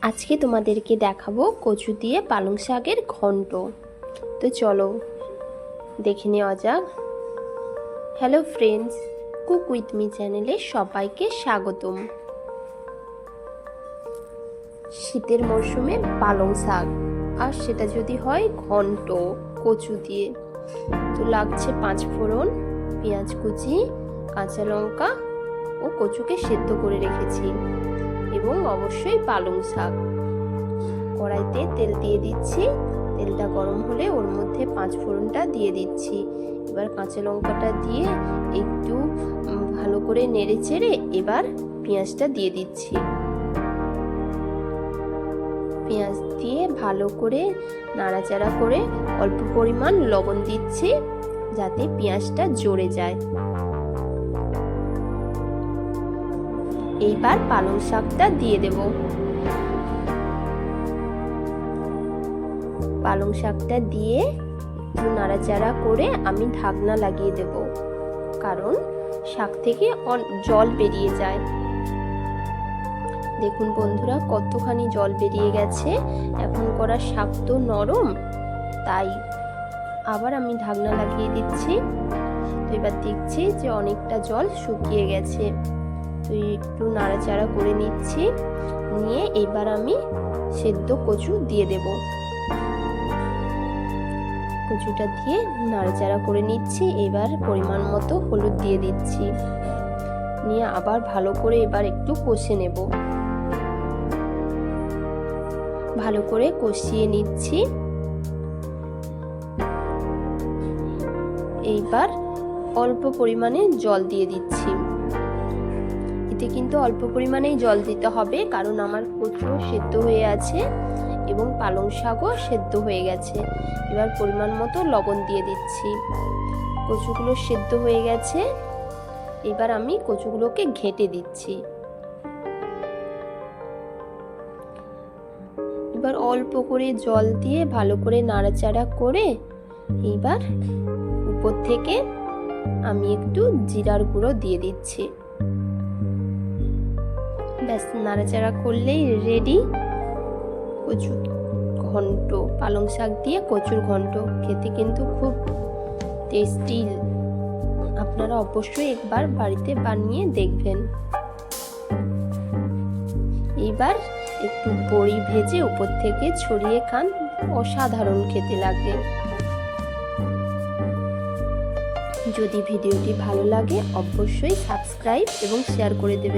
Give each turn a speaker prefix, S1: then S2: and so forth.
S1: আজকে তোমাদেরকে দেখাবো কচু দিয়ে পালং শাকের ঘন্ট। তো চলো দেখে নেওয়া যাক। Hello friends, cook with me চ্যানেলে সবাইকে স্বাগতম। শীতের মরশুমে পালং শাক, আর সেটা যদি হয় ঘন্ট কচু দিয়ে, তো লাগছে 5 ফোড়ন, পেঁয়াজ কুচি, কাঁচা লঙ্কা ও কচুকে সেদ্ধ করে রেখেছি, এবং অবশ্যই পালং শাক। কড়াইতে তেল দিয়ে দিচ্ছি, তেলটা গরম হলে ওর মধ্যে 5 ফোড়নটা দিয়ে দিচ্ছি। এবার কাঁচা লঙ্কাটা দিয়ে একটু ভালো করে নেড়ে চেড়ে এবার পেঁয়াজটা দিয়ে দিচ্ছি। পেঁয়াজ দিয়ে ভালো করে নাড়াচাড়া করে অল্প পরিমাণ লবণ দিচ্ছি যাতে পেঁয়াজটা জ্বরে যায়। এইবার পালং শাকটা দিয়ে দেব। পালং শাকটা দিয়ে একটু নাড়াচাড়া করে আমি ঢাকনা লাগিয়ে দেব, কারণ শাক থেকে জল বেরিয়ে যায়। দেখুন বন্ধুরা, কতখানি জল বেরিয়ে গেছে। এখন করা শাক তো নরম, তাই আবার আমি ঢাকনা লাগিয়ে দিচ্ছি। তো এবার দেখছি যে অনেকটা জল শুকিয়ে গেছে। তো একটু নাড়াচাড়া করে নিচ্ছি, নিয়ে এবার আমি সেদ্ধ কচু দিয়ে দেব। কচুটা দিয়ে নাড়াচাড়া করে নিচ্ছি। এবার পরিমাণ মতো হলুদ দিয়ে দিচ্ছি, নিয়ে আবার ভালো করে এবার একটু কষে নেব। ভালো করে কষিয়ে নিচ্ছি। এইবার অল্প পরিমাণে জল দিয়ে দিচ্ছি। এতে কিন্তু অল্প পরিমাণেই জল দিতে হবে, কারণ আমার কচু সেদ্ধ হয়ে আছে এবং পালং শাকও সেদ্ধ হয়ে গেছে। এবার পরিমাণ মতো লবণ দিয়ে দিচ্ছি। কচুগুলো সেদ্ধ হয়ে গেছে, এবার আমি কচুগুলোকে ঘেঁটে দিচ্ছি। এবার অল্প করে জল দিয়ে ভালো করে নাড়াচাড়া করে এবার উপর থেকে আমি একটু জিরার গুঁড়ো দিয়ে দিচ্ছি। ব্যাস, নাড়াচাড়া করলেই রেডি কচুর ঘন্ট। পালং শাক দিয়ে কচুর ঘন্ট খেতে কিন্তু খুব টেস্টি। আপনারা অবশ্যই একবার বাড়িতে বানিয়ে দেখবেন। এইবার একটু বড়ি ভেজে উপর থেকে ছড়িয়ে খান, অসাধারণ খেতে লাগে। যদি ভিডিওটি ভালো লাগে অবশ্যই সাবস্ক্রাইব এবং শেয়ার করে দেবেন।